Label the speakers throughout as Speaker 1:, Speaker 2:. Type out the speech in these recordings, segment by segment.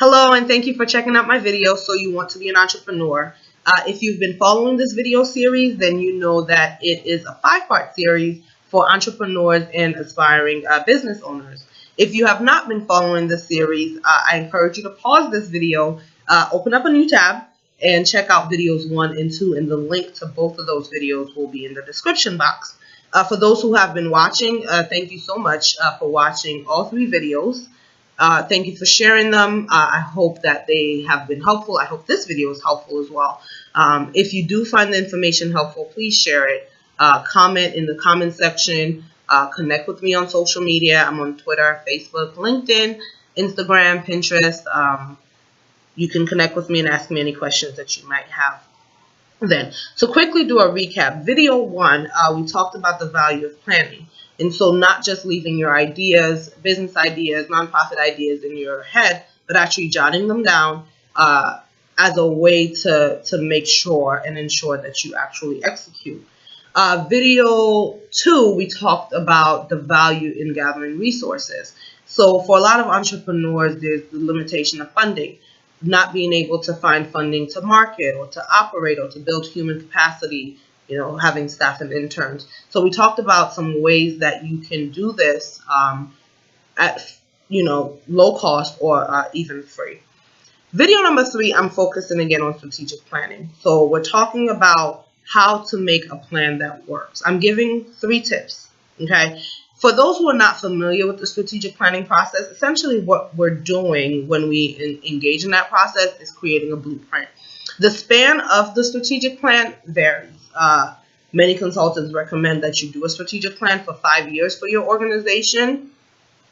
Speaker 1: Hello, and thank you for checking out my video, So You Want to Be an Entrepreneur. If you've been following this video series, then you know that it is a 5-part series for entrepreneurs and aspiring business owners. If you have not been following this series, I encourage you to pause this video, open up a new tab, and check out videos 1 and 2, and the link to both of those videos will be in the description box. For those who have been watching, thank you so much for watching all 3 videos. Thank you for sharing them. I hope that they have been helpful. I hope this video is helpful as well. If you do find the information helpful, please share it. Comment in the comment section. Connect with me on social media. I'm on Twitter, Facebook, LinkedIn, Instagram, Pinterest. You can connect with me and ask me any questions that you might have. Then, to quickly do a recap, video 1, we talked about the value of planning. And so not just leaving your ideas, business ideas, nonprofit ideas in your head, but actually jotting them down as a way to make sure and ensure that you actually execute. Video 2, we talked about the value in gathering resources. So for a lot of entrepreneurs, there's the limitation of funding, not being able to find funding to market or to operate or to build human capacity, having staff and interns. So we talked about some ways that you can do this at, low cost or even free. Video number 3, I'm focusing again on strategic planning. So we're talking about how to make a plan that works. I'm giving 3 tips, okay? For those who are not familiar with the strategic planning process, essentially what we're doing when we engage in that process is creating a blueprint. The span of the strategic plan varies. Many consultants recommend that you do a strategic plan for 5 years for your organization.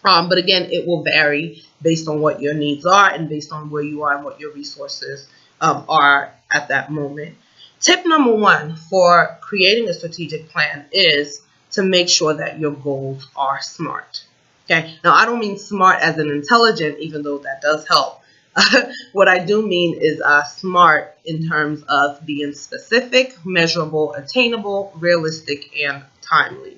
Speaker 1: But again, it will vary based on what your needs are and based on where you are and what your resources are at that moment. Tip number 1 for creating a strategic plan is to make sure that your goals are SMART. Okay. Now, I don't mean smart as in intelligent, even though that does help. What I do mean is SMART in terms of being specific, measurable, attainable, realistic, and timely.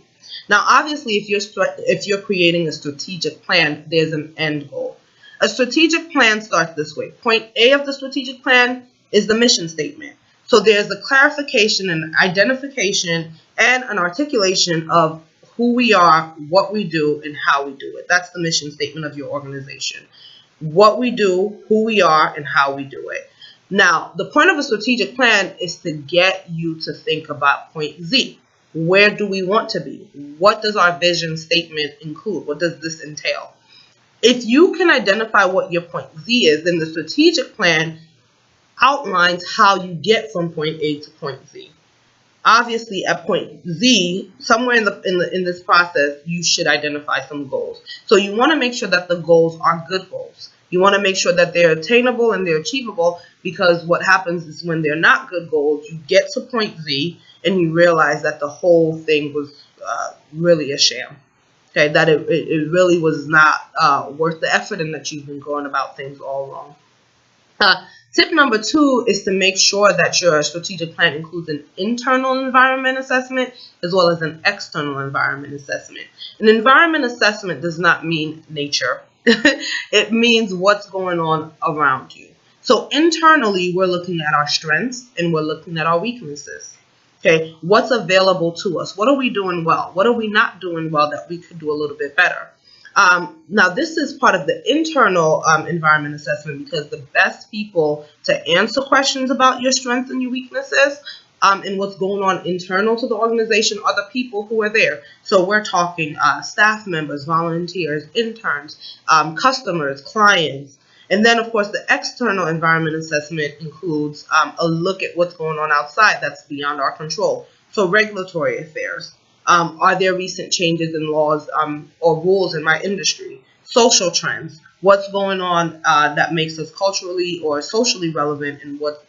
Speaker 1: Now, obviously, if you're creating a strategic plan, there's an end goal. A strategic plan starts this way. Point A of the strategic plan is the mission statement. So there's a clarification and identification and an articulation of who we are, what we do, and how we do it. That's the mission statement of your organization. What we do, who we are, and how we do it. Now, the point of a strategic plan is to get you to think about point Z. Where do we want to be? What does our vision statement include? What does this entail? If you can identify what your point Z is, then the strategic plan outlines how you get from point A to point Z. Obviously, at point Z, somewhere in this process, you should identify some goals. So you want to make sure that the goals are good goals. You want to make sure that they're attainable and they're achievable, because what happens is when they're not good goals, you get to point Z and you realize that the whole thing was really a sham. Okay, that it really was not worth the effort and that you've been going about things all wrong. Tip number 2 is to make sure that your strategic plan includes an internal environment assessment as well as an external environment assessment. An environment assessment does not mean nature. It means what's going on around you. So internally, we're looking at our strengths and we're looking at our weaknesses. Okay, what's available to us? What are we doing well? What are we not doing well that we could do a little bit better? Now, this is part of the internal environment assessment, because the best people to answer questions about your strengths and your weaknesses and what's going on internal to the organization are the people who are there. So we're talking staff members, volunteers, interns, customers, clients. And then, of course, the external environment assessment includes a look at what's going on outside that's beyond our control. So regulatory affairs. Are there recent changes in laws or rules in my industry? Social trends. What's going on that makes us culturally or socially relevant, and what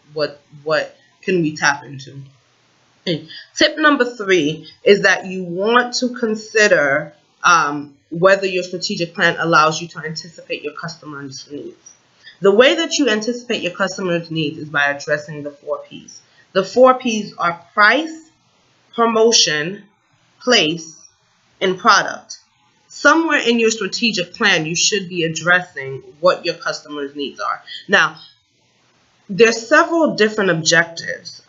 Speaker 1: can we tap into? Okay. Tip number 3 is that you want to consider whether your strategic plan allows you to anticipate your customers' needs. The way that you anticipate your customers' needs is by addressing the 4 Ps. The 4 Ps are price, promotion, place, and product. somewhere in your strategic plan, you should be addressing what your customers' needs are. Now, there's several different objectives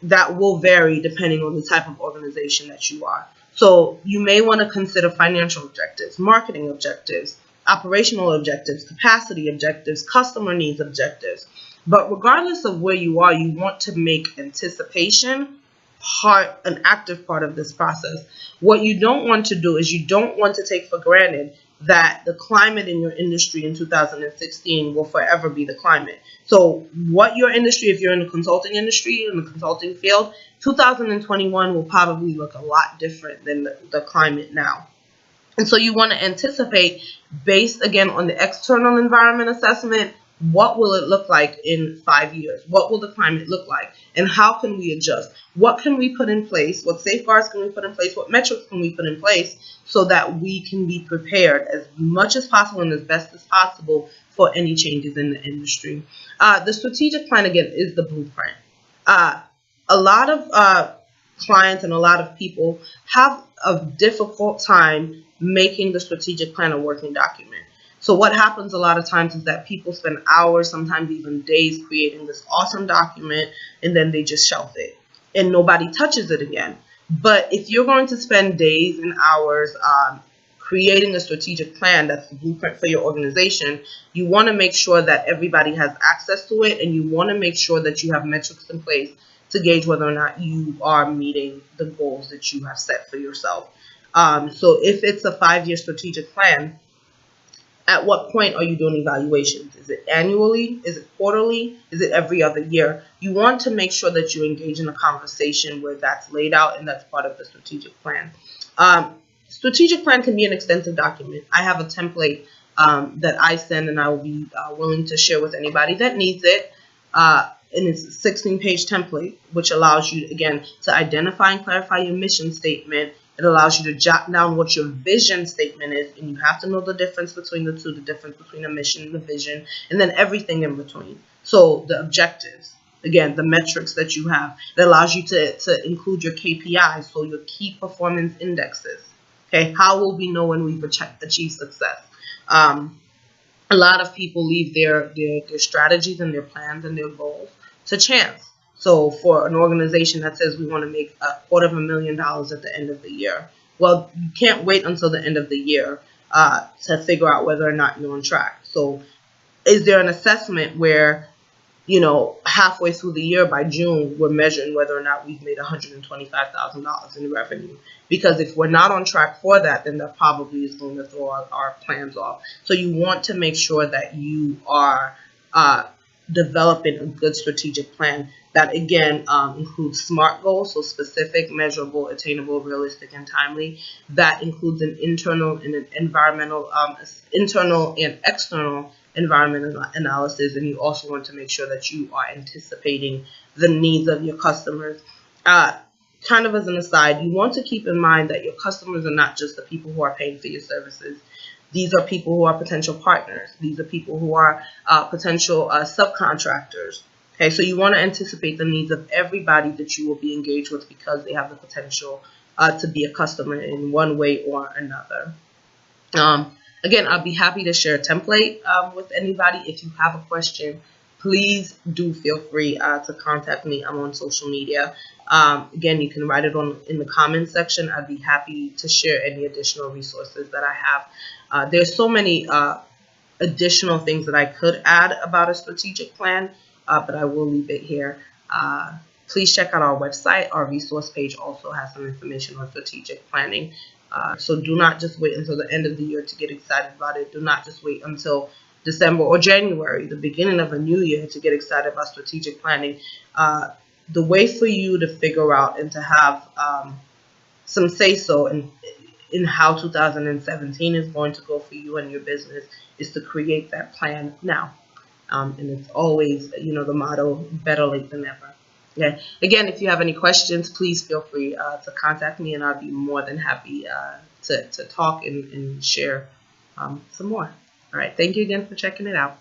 Speaker 1: that will vary depending on the type of organization that you are. So you may want to consider financial objectives, marketing objectives, operational objectives, capacity objectives, customer needs objectives. But regardless of where you are, you want to make anticipation an active part of this process. What you don't want to do is you don't want to take for granted that the climate in your industry in 2016 will forever be the climate. So what your industry, if you're in the consulting industry, in the consulting field, 2021 will probably look a lot different than the climate now. And so you want to anticipate, based again on the external environment assessment, what will it look like in 5 years? What will the climate look like? And how can we adjust? What can we put in place? What safeguards can we put in place? What metrics can we put in place so that we can be prepared as much as possible and as best as possible for any changes in the industry? The strategic plan, again, is the blueprint. A lot of clients and a lot of people have a difficult time making the strategic plan a working document. So what happens a lot of times is that people spend hours, sometimes even days, creating this awesome document, and then they just shelf it and nobody touches it again. But if you're going to spend days and hours creating a strategic plan that's the blueprint for your organization, you want to make sure that everybody has access to it, and you want to make sure that you have metrics in place to gauge whether or not you are meeting the goals that you have set for yourself. So if it's a 5-year strategic plan, at what point are you doing evaluations? Is it annually? Is it quarterly? Is it every other year? You want to make sure that you engage in a conversation where that's laid out and that's part of the strategic plan. Strategic plan can be an extensive document. I have a template that I send, and I will be willing to share with anybody that needs it. And it's a 16-page template, which allows you, again, to identify and clarify your mission statement. It allows you to jot down what your vision statement is, and you have to know the difference between the two, the difference between a mission and a vision, and then everything in between. So the objectives, again, the metrics that you have. It allows you to include your KPIs, so your key performance indexes. Okay, how will we know when we've achieved success? A lot of people leave their strategies and their plans and their goals to chance. So for an organization that says we want to make $250,000 at the end of the year, well, you can't wait until the end of the year to figure out whether or not you're on track. So is there an assessment where, halfway through the year, by June, we're measuring whether or not we've made $125,000 in revenue? Because if we're not on track for that, then that probably is going to throw our plans off. So you want to make sure that you are developing a good strategic plan that, again, includes SMART goals, so specific, measurable, attainable, realistic, and timely. That includes an internal and an environmental, internal and external environmental analysis, and you also want to make sure that you are anticipating the needs of your customers. Kind of as an aside, you want to keep in mind that your customers are not just the people who are paying for your services. These are people who are potential partners. These are people who are potential subcontractors. Okay, so you want to anticipate the needs of everybody that you will be engaged with, because they have the potential to be a customer in one way or another. Again, I'll be happy to share a template with anybody. If you have a question, please do feel free to contact me. I'm on social media. Again, you can write it in the comments section. I'd be happy to share any additional resources that I have. There's so many additional things that I could add about a strategic plan, but I will leave it here. Please check out our website. Our resource page also has some information on strategic planning. So do not just wait until the end of the year to get excited about it. Do not just wait until December or January, the beginning of a new year, to get excited about strategic planning. The way for you to figure out and to have some say-so in how 2017 is going to go for you and your business is to create that plan now. And it's always, the motto, better late than never. Okay. Again, if you have any questions, please feel free to contact me, and I'll be more than happy to talk and share some more. All right. Thank you again for checking it out.